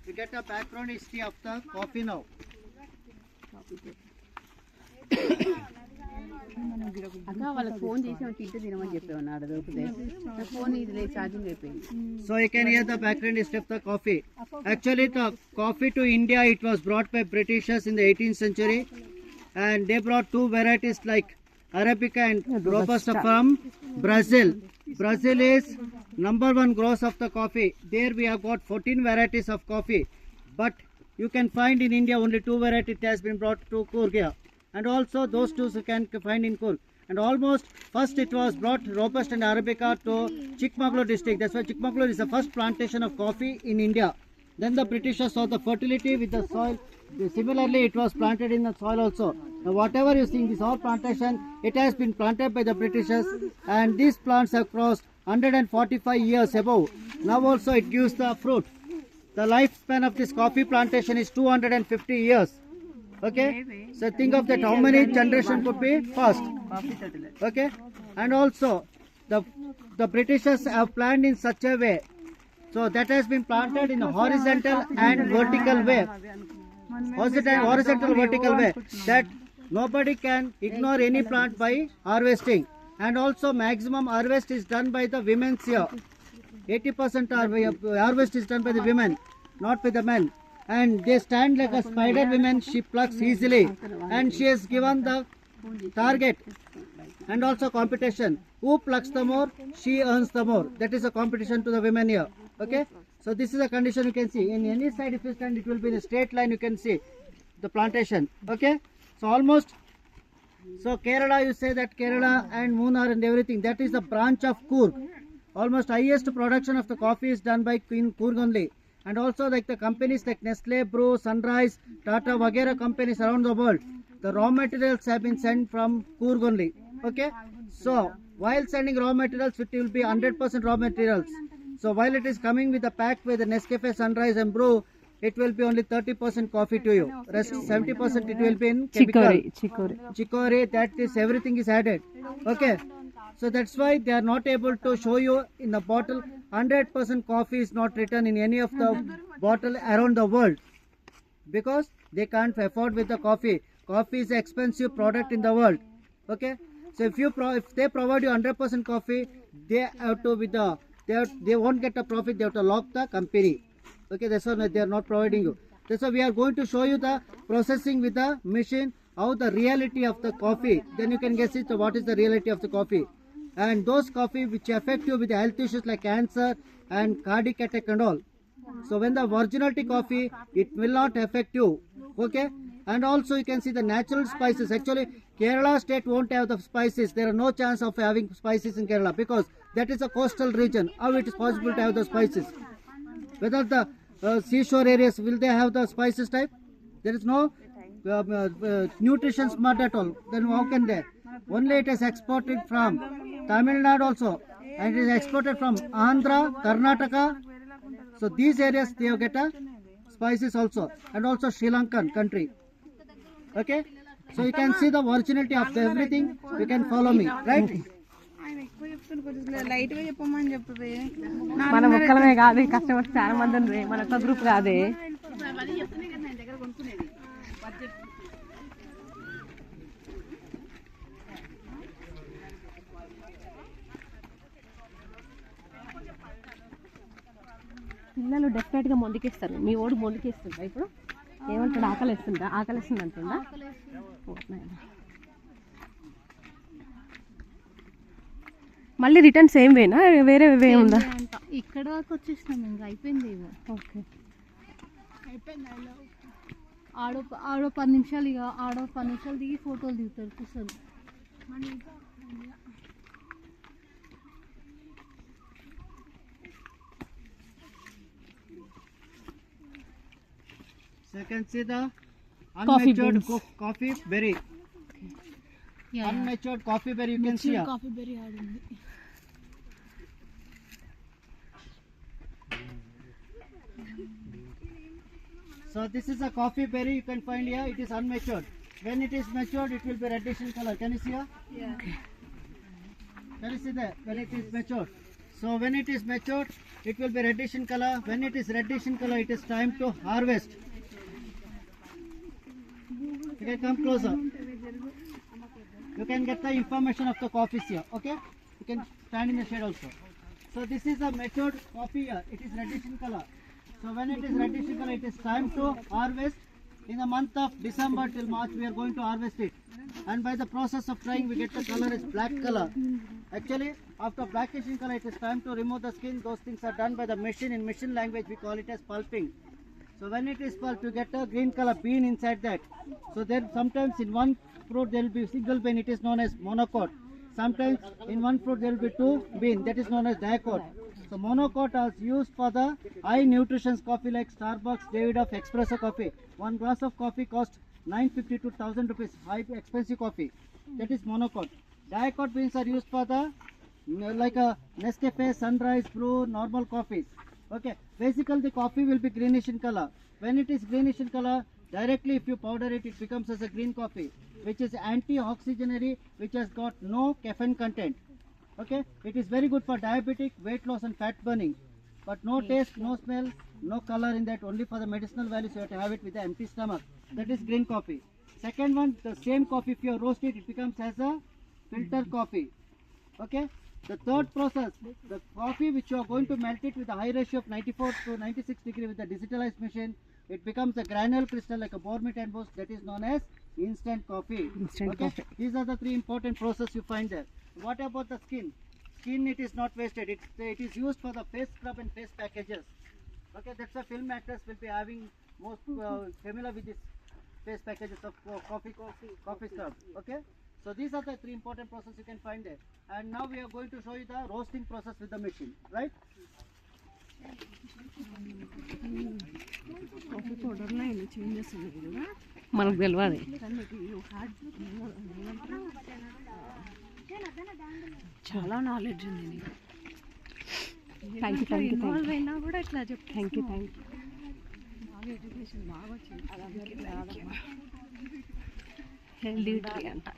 Speaker 4: We get a background history of the coffee now.
Speaker 2: అక్క వాళ్ళకి phone చేసి తింటే తినమని చెప్పేవాడిని ఆడ దొరికితే. Phone ఇది లేదు, ఛార్జింగ్ అయిపోయింది.
Speaker 4: So you can hear the background history of the coffee. Actually, the coffee to India, it was brought by Britishers in the 18th century. and they brought two varieties like Arabica and Robusta from Brazil. Brazil is number one gross of the coffee. There we have got 14 varieties of coffee, but you can find in India only two varieties has been brought to Coorg here. And also those two you can find in Coorg. And almost first it was brought Robusta and Arabica to Chikmagalur district. That's why Chikmagalur is the first plantation of coffee in India. Then the Britishers saw the fertility with the soil. Similarly, it was planted in the soil also. Now, whatever you see in this whole plantation, it has been planted by the Britishers, and these plants have crossed 145 years above. Now also it gives the fruit. The lifespan of this coffee plantation is 250 years. Okay, so think of that, how many generation could be first. Okay, and also the Britishers have planned in such a way, so that has been planted in a horizontal and vertical way. Horizontal vertical way, that nobody can ignore any plant by harvesting. And also maximum harvest is done by the women here. 80% harvest is done by the women, not by the men. And they stand like a spider woman. She plucks easily, and she has given the target and also competition. Who plucks the more, she earns the more. That is a competition to the women here. Okay, so this is a condition you can see. In any side if you stand, it will be in a straight line. You can see the plantation. Okay, so almost, so Kerala, you say that Kerala and Munnar and everything, that is the branch of Coorg. Almost highest production of the coffee is done by Queen Coorg only. And also like the companies like Nestle, Bru, Sunrise, Tata, Vagera companies around the world, the raw materials have been sent from Coorg only. Okay, so while sending raw materials, it will be 100% raw materials. So while it is coming with a pack with the Nescafe, Sunrise and Bru, it will be only 30% coffee to you. Rest 70% it will be in chemical. Chicory, that is, everything is added. Okay, so that's why they are not able to show you in the bottle. 100% coffee is not written in any of the bottle around the world, because they can't afford with the coffee. Coffee is an expensive product in the world. Okay, so if they provide you 100% coffee, they have to with the they won't get a profit. They have to lock the company. Okay, that's why they are not providing you. That's why we are going to show you the processing with the machine, how the reality of the coffee. Then you can guess it, what is the reality of the coffee. And those coffee which affect you with the health issues like cancer and cardiac attack and all. So when the virginity coffee, it will not affect you. Okay, and also you can see the natural spices. Actually, Kerala state won't have the spices. There are no chance of having spices in Kerala, because that is a coastal region. How it is possible to have the spices? Whether the seashore areas, will they have the spices type? There is no nutrition smart at all. Then how can they? Only it is exported from Tamil Nadu also, and it is exported from Andhra, Karnataka. So these areas they have get a spices also, and also Sri Lankan country. Okay, so you can see the originality of everything. You can follow me, right?
Speaker 2: Light గా చెప్పమని చెప్తుంది.
Speaker 1: మన ఒక్కలమే కాదు, కష్టపడి చాలా మంది ఉంది, మన ఒక్క గ్రూప్ కాదే. పిల్లలు డెఫినెట్ గా మొండికేస్తారు. మీ ఓడు మొండికేస్తుందా ఇప్పుడు? ఏమంటాడు, ఆకలిస్తుందా? ఆకలిస్తుంది అంటుందా? మళ్ళీ రిటర్న్ సేమ్ వేనా, వేరే వే ఉందా?
Speaker 2: ఇక్కడ దాకా వచ్చేసినాం, ఇంకా అయిపోయింది.
Speaker 1: ఓకే,
Speaker 2: ఆడో 10 నిమిషాలు, ఇక ఆడో 10 నిమిషాలు దిగి ఫోటోలు దిగుతారు కూర్చొని.
Speaker 4: So you can see the unmatured coffee berry.
Speaker 2: Yeah.
Speaker 4: Unmatured coffee berry you can see here.
Speaker 2: Coffee berry ఆడింది.
Speaker 4: So this is a coffee berry you can find here. It is unmatured. When it is matured, it will be reddish in color. Can you see here?
Speaker 2: Yeah.
Speaker 4: Can you see that? When it is matured. So when it is matured, it will be reddish in color. When it is reddish in color, it is time to harvest. You can come closer. You can get the information of the coffees here. Okay? You can stand in the shade also. So this is a matured coffee here. It is reddish in color. So when it is reddish in color, it is time to harvest. In the month of December till March, we are going to harvest it. And by the process of drying, we get the color is black color. Actually, after blackish in color, it is time to remove the skin. Those things are done by the machine. In machine language, we call it as pulping. So when it is pulped, you get a green color bean inside that. So then sometimes in one fruit there will be single bean. It is known as monocot. Sometimes in one fruit there will be two bean. That is known as dicot. So monocot is used for the high nutrition coffee like Starbucks, Davidoff, Espresso coffee. One glass of coffee costs 950 to 1000 rupees. High expensive coffee. That is monocot. Dicot beans are used for the like a Nescafe, Sunrise, Brew, normal coffees. Okay. Basically the coffee will be greenish in color. When it is greenish in color, directly if you powder it, it becomes as a green coffee, which is anti-oxygenary, which has got no caffeine content. Okay, it is very good for diabetic, weight loss and fat burning, but no taste, no smell, no color in that. Only for the medicinal values you have to have it with the empty stomach. That is green coffee. Second one, the same coffee, if you roast it, it becomes as a filter coffee. Okay. The third process, the coffee which you are going to melt it with a high ratio of 94 to 96 degree with the digitalized machine, it becomes a granule crystal like a Bournvita and Boost. That is known as instant coffee.
Speaker 1: Instant coffee.
Speaker 4: These are the three important processes you find there. What about the skin? Skin, it is not wasted. It is used for the face scrub and face packages. Okay, that's why film actors will be having most familiar with this face packages of coffee scrub. Okay, so these are the three important processes you can find there. And now we are going to show you the roasting process with the machine, right?
Speaker 2: Coffee పౌడర్లో ఎన్ని changes ఉన్నాయి కదా.
Speaker 1: మనకు తెలియదు.
Speaker 2: చాలా knowledge ఉంది నీకు.
Speaker 1: Thank you thank you
Speaker 2: involve అయినా కూడా ఇట్లా చెప్తా.
Speaker 1: Thank you thank you.
Speaker 2: బాగా ఎడ్యుకేషన్ బాగా వచ్చింది.
Speaker 1: హెల్దీ ట్రీ అంట.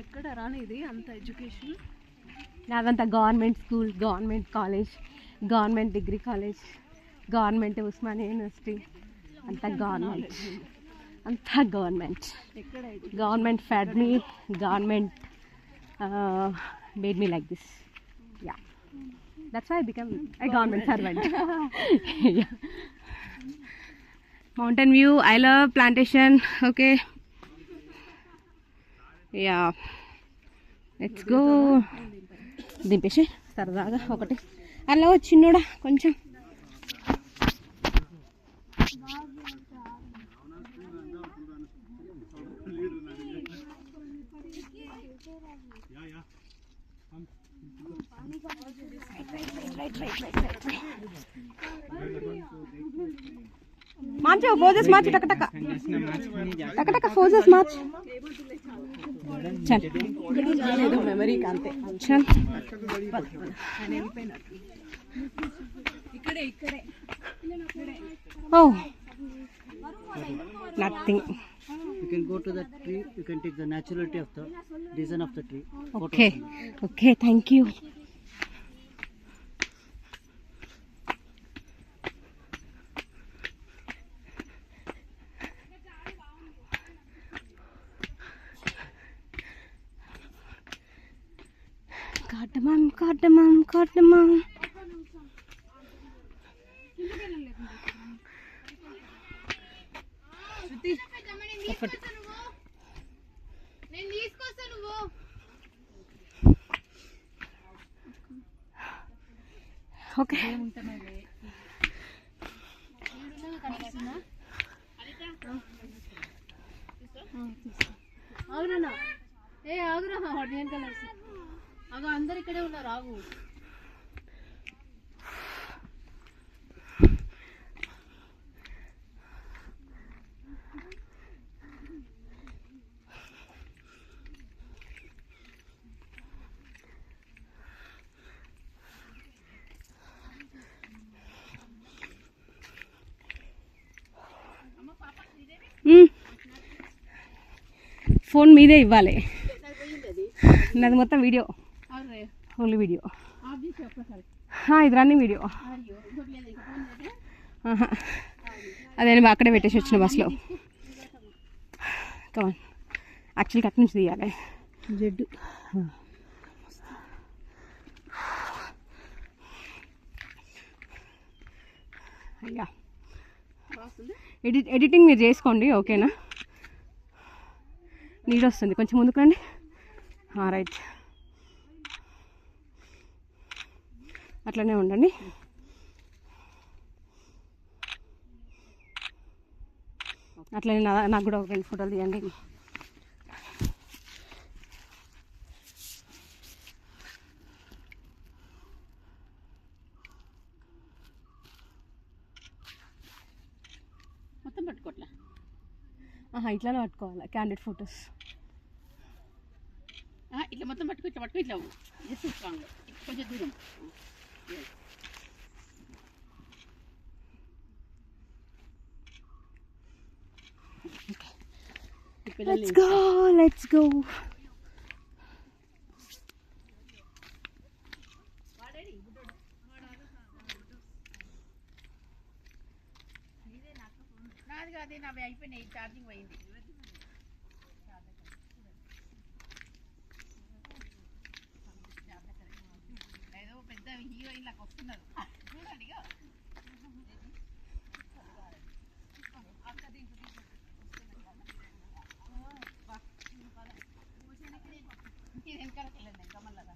Speaker 2: ఎక్కడ రానిది అంత ఎడ్యుకేషన్.
Speaker 1: నాదంతా government school, government college, government degree college, government Osmania university, అంతా గవర్నమెంట్, అంతా government. Government fed me, government made me like this. Yeah, that's why I became a government servant. Yeah. Mountain view, I love plantation. Okay, yeah, let's go. దింపేసి సరదాగా ఒకటి అలా చిన్నోడా కొంచెం. మార్చు poses మార్చు, టక టక టక టక ఫోజెస్ మార్చు. చల్ లేదు మెమరీ అంతే. చల్ ఓ nothing.
Speaker 4: You can go to the tree. You can take the naturality of the design of the tree.
Speaker 1: Okay, okay, thank you. Cardamom, cardamom, cardamom.
Speaker 5: నేను తీసుకొస్తా నువ్వు.
Speaker 1: ఓకే
Speaker 5: అవునా? ఏ ఆగురా, ఆడియన్ కలర్స్ అగో అందరు ఇక్కడే ఉన్నారు. ఆగు.
Speaker 1: ఫోన్ మీదే ఇవ్వాలి. నాది మొత్తం వీడియో, ఓన్లీ వీడియో. ఇది రన్నింగ్ వీడియో. అదే నేను అక్కడే పెట్టేసి వచ్చిన బస్లో. కమాన్, యాక్చువల్గా అక్కడి నుంచి తీయాలి. జడ్డు అయ్యా ఎడిటింగ్ మీరు చేసుకోండి, ఓకేనా? నీట్ వస్తుంది. కొంచెం ముందుకు రండి. రైట్, అట్లనే ఉండండి. అట్లనే నాకు కూడా ఒక 2 ఫోటోలు తీయండి.
Speaker 2: మొత్తం పట్టుకోవట్లే,
Speaker 1: ఇట్లానే పట్టుకోవాలి క్యాండిడ్ ఫొటోస్.
Speaker 2: ఇట్లా మొత్తం పట్టుకో, ఇట్లా పట్టుకో, ఇట్లా జస్ట్ స్ట్రాంగ్, కొంచెం దూరం.
Speaker 1: Let's go.
Speaker 2: నాది కాదే, నావి అయిపోయినాయి, ఛార్జింగ్ పోయింది. ఏదో పెద్ద హీరోయిన్ లాగా వస్తున్నారు చూడండి. వెనకాలకి వెళ్ళండి ఇంకా మళ్ళా.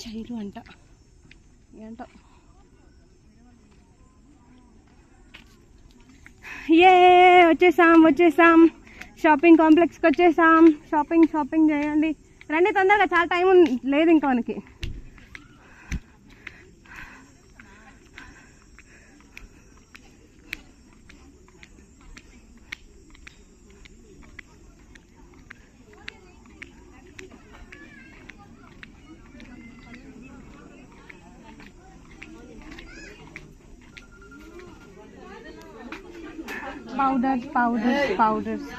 Speaker 1: చైరు అంట ఏంటో. వచ్చేసాం షాపింగ్ కాంప్లెక్స్కి వచ్చేసాం. షాపింగ్ చేయండి, రండి తొందరగా, చాలా టైం లేదు ఇంకా మనకి. పౌడర్స్.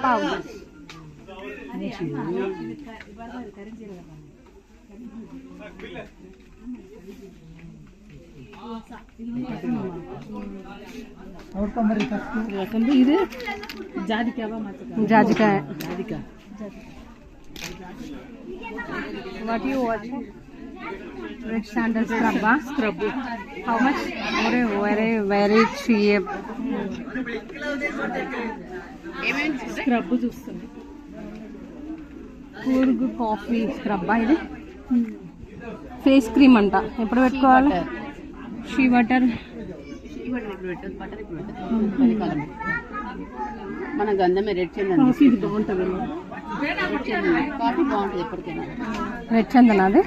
Speaker 2: ఇది జాజికాయ.
Speaker 1: What you watching? Red sandal scrub. How much? Very cheap.
Speaker 2: Scrub చూస్తుంది.
Speaker 1: కూర్గ్ కాఫీ స్క్రబ్బా ఇది? ఫేస్ క్రీమ్ అంట. ఎప్పుడు పెట్టుకోవాలి? She butter.
Speaker 2: మన గంధమే రెడ్ చందన్. ఇది బాగుంటుంది, కాఫీ బాగుంటుంది ఎప్పటికైనా.
Speaker 1: రెడ్ చందన్ అది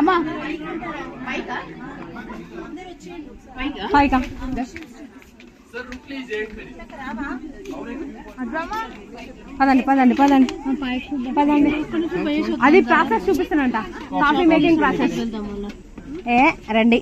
Speaker 2: అమ్మా.
Speaker 1: పైకా పదండి. అది ప్రాసెస్ చూపిస్తానంట, కాఫీ మేకింగ్ ప్రాసెస్. రండి.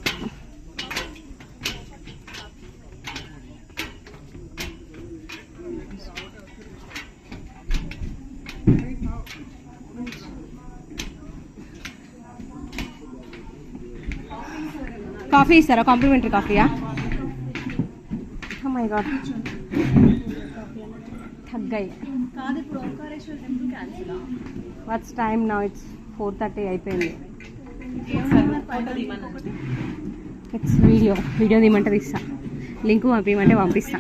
Speaker 1: కాఫీ ఇస్తారా? కాంప్లిమెంటరీ కాఫీయా? మై గాడ్, తగ్గాయి. What's time now? ఇట్స్ 4:30 అయిపోయింది. ఇట్స్ వీడియో తీయమంటే తీస్తా, లింక్ పంపించమంటే పంపిస్తా.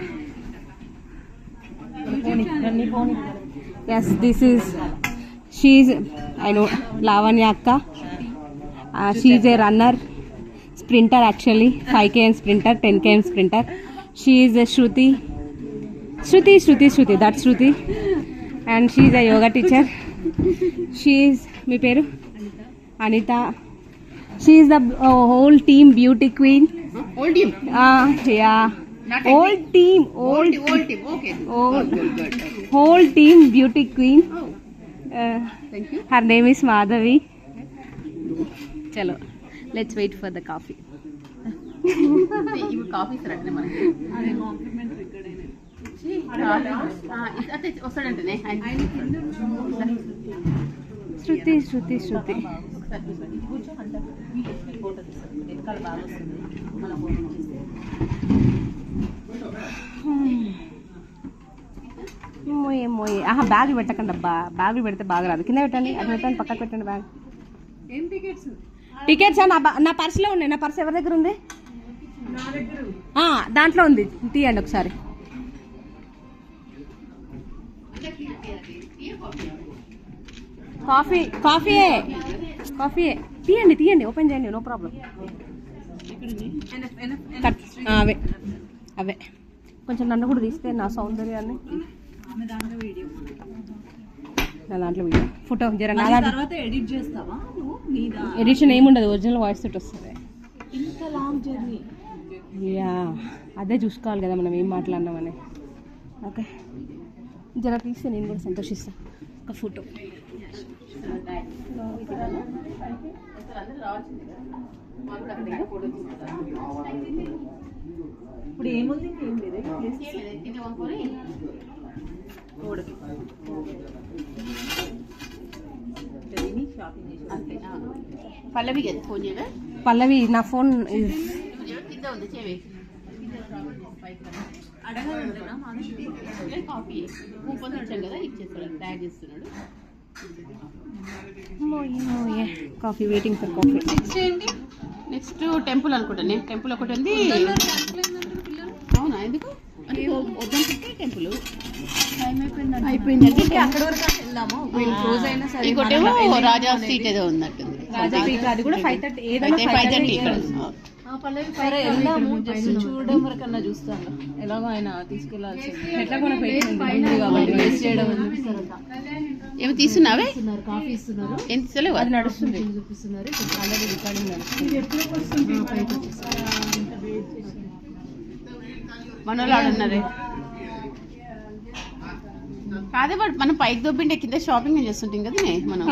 Speaker 1: Yes, this is she's, I know, Lavanya అక్క. She's a runner, sprinter actually, 5 km sprinter, 10 km sprinter. She is a Shruti, that's Shruti. And she is a yoga teacher. She is, మీ పేరు Anita. She is the whole team beauty queen.
Speaker 2: Whole team?
Speaker 1: Yeah.
Speaker 2: Not
Speaker 1: Whole team.
Speaker 2: Whole team. Okay. Good.
Speaker 1: Whole team beauty queen.
Speaker 2: Thank you.
Speaker 1: Her name is Madhavi. Chalo, let's wait for the coffee.
Speaker 2: ఇవి coffee sir అంటే మనకి అదే వస్తాడంటేనే
Speaker 1: శృతి మోయే bag పెట్టకండి అబ్బా, బ్యాగులు పెడితే బాగా రాదు. కింద పెట్టండి, అది పెట్టండి, పక్కకు పెట్టండి బ్యాగ్.
Speaker 2: ఏం టికెట్స్?
Speaker 1: టికెట్స్ నా పర్సులో ఉన్నాయి. నా పర్స్ ఎవరి దగ్గర ఉంది? దాంట్లో ఉంది, తీయండి ఒకసారి. కాఫీ తీయండి, ఓపెన్ చేయండి, నో ప్రాబ్లం. అవే కొంచెం నన్ను కూడా తీస్తే నా సౌందర్యాన్ని. నా దాంట్లో వీడియో ఫోటో జర నా దాంట్లో ఎడిషన్ ఏముండదు, ఒరిజినల్ వాయిస్ తోటి వస్తుంది. యా అదే చూసుకోవాలి కదా మనం ఏం మాట్లాడినామని. ఓకే జర తీస్తే నేను కూడా సంతోషిస్తాను. ఒక ఫోటో
Speaker 2: ఇప్పుడు ఏముంది?
Speaker 1: పల్లవి నా phone coffee waiting for coffee.
Speaker 2: Next temple అనుకుంటాను. టెంపుల్ ఒకటి ఉంది. అవునా, ఎందుకు వద్దంటే టెంపుల్ అయిపోయిందంటే అక్కడ వరకు వెళ్దాము. ఇంకోటేమో రాజా స్ట్రీట్ ఏదో ఉన్నట్టుంది.
Speaker 1: రాజా స్ట్రీట్ అది కూడా 5:30 ఏదైనా
Speaker 2: 5:30 ఇక్కడ.
Speaker 5: వెళ్దాము, జస్ట్ చూడడం వరకన్నా చూస్తాను. ఎలాగో ఆయన తీసుకెళ్లాల్సింది.
Speaker 1: ఎట్లా కూడా
Speaker 2: ఏమి తీసుకున్నావే?
Speaker 5: కాఫీ ఇస్తున్నారు,
Speaker 2: ఏం తీసుకోలేవు?
Speaker 1: అది నడుస్తుంది,
Speaker 5: చూపిస్తున్నారు.
Speaker 1: ఆల్రెడీ రికార్డింగ్ నడుస్తుంది.
Speaker 2: మన వాళ్ళు ఆడున్నారే కాదే, వాడు మనం పైకి దొబ్బింటే కింద షాపింగ్ చేస్తుంటాం కదా మనం.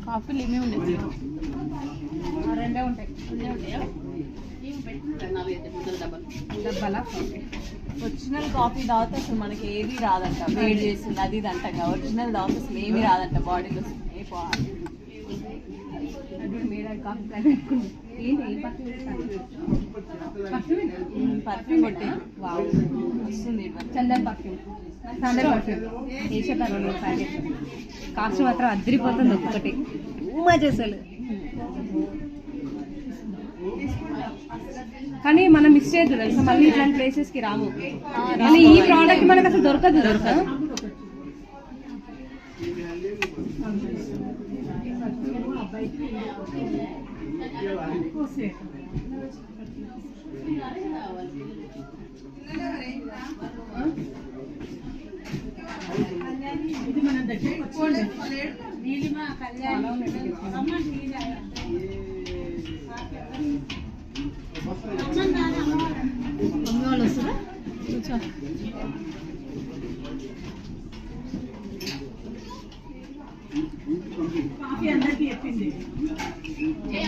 Speaker 2: కాఫీలు ఏమేమి ఉన్నాయి?
Speaker 1: రెండే ఉంటాయి. డబ్బాలా?
Speaker 5: ఒరిజినల్ కాఫీ తాగితే అసలు మనకి ఏది రాదంట, వేడి చేసింది అది ఇది అంట. ఒరిజినల్ తాగితే అసలు ఏమీ రాదంట, బాడీలో పర్ఫ్యూమ్ కొట్టి వస్తుంది.
Speaker 1: చందన్ పర్ఫ్యూమ్ వేసేటారు ప్యాకెట్. కాస్ట్ మాత్రం అదిరిపోతుంది ఒక్కొక్కటి, చేసాలు. కానీ మనం మిస్ చేయొద్దు తెలుసా, మళ్ళీ ఇట్లాంటి ప్లేసెస్కి రాము. కానీ ఈ ప్రోడక్ట్ మనకు అసలు దొరకదు.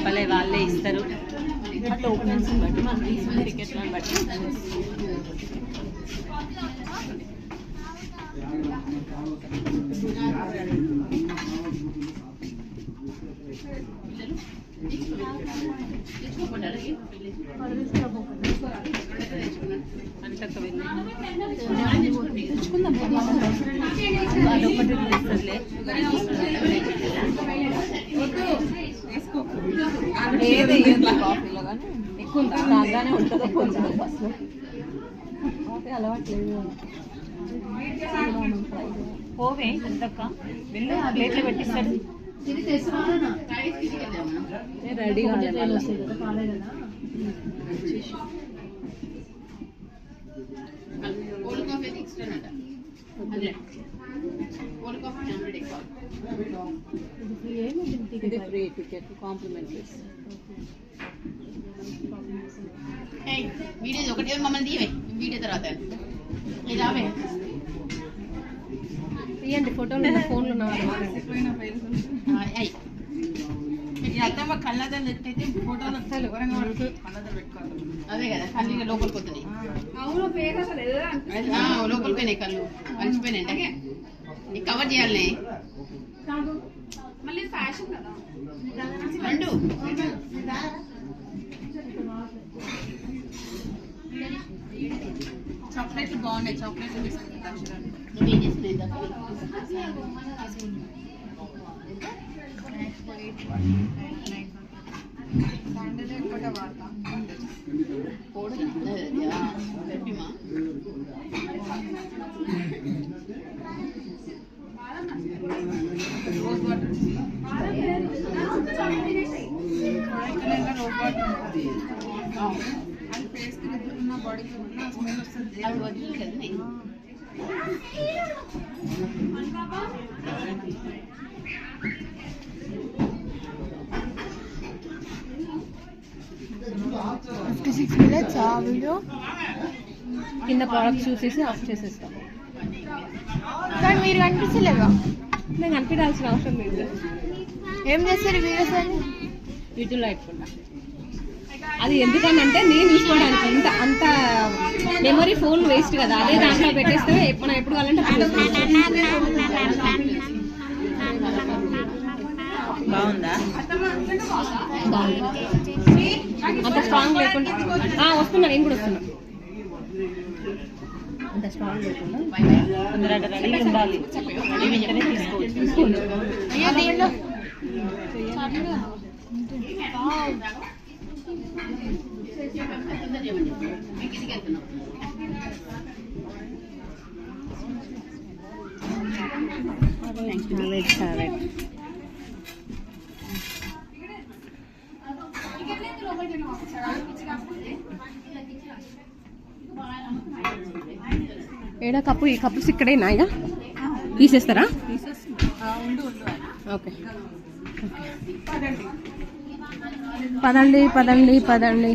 Speaker 5: భలే వాళ్ళే ఇస్తారు. అట్లా ఓపెనింగ్స్ బట్టి మనం తీసుకున్న టికెట్లను బట్టి అంతకు వెళ్ళి అదొకటి ఏది కాఫీలో కానీ ఎక్కువ బాగానే ఉంటుంది కొంచెం ఫస్ట్లో కాఫీ అలవాట్లేదు. పోవే ఎంతక్క వెళ్ళి ఆ ప్లేట్లో పెట్టిస్తాడు ready free ticket complimentary.
Speaker 7: Video ఒకటి మమ్మల్ని తీయవే వీడియో తర్వాత రావే
Speaker 1: తీయండి ఫోటోలు ఫోన్లో
Speaker 7: అత్తమ్మ కళ్ళదలు ఎట్టయితే ఫోటోలు వస్తాయి ఘోరంగా పెట్టుకోవాలి. అదే కదా కళ్ళు లోపలికి వస్తున్నాయి. లోపలికి పోయినాయి కళ్ళు కలిసిపోయినాయి అంటే నీకు కవర్ చేయాలి మళ్ళీ ఫ్యాషన్ కదా రెండు చాక్లెట్లు బాగున్నాయి. చాక్లెట్లు నువ్వేం చేస్తున్నాయి
Speaker 1: కింద ప్రోడక్ట్ చూసేసి ఆఫ్ చేసేస్తాం.
Speaker 2: కానీ మీరు కనిపించలేవా?
Speaker 1: నేను కనిపించాల్సిన అవసరం లేదు.
Speaker 2: ఏం చేస్తారు వీడియోస్ అని?
Speaker 1: యూట్యూబ్లో పెట్టుకుంటా. అది ఎందుకనంటే నేను చూసుకోవడానికి అంత మెమరీ ఫోన్ వేస్ట్ కదా, అదే దాంట్లో పెట్టేస్తే ఎప్పుడు కావాలంటే
Speaker 5: బాగుందా?
Speaker 1: అంత స్ట్రాంగ్ లేకుండా వస్తున్నా, నేను కూడా వస్తున్నా. అంత స్ట్రాంగ్ లేకుండా
Speaker 5: రెడీ ఉండాలి. తీసుకోవచ్చు.
Speaker 1: ఏడా కప్పు, ఈ కప్స్ ఇక్కడేనా ఇక తీసేస్తారా? ఓకే పదండి.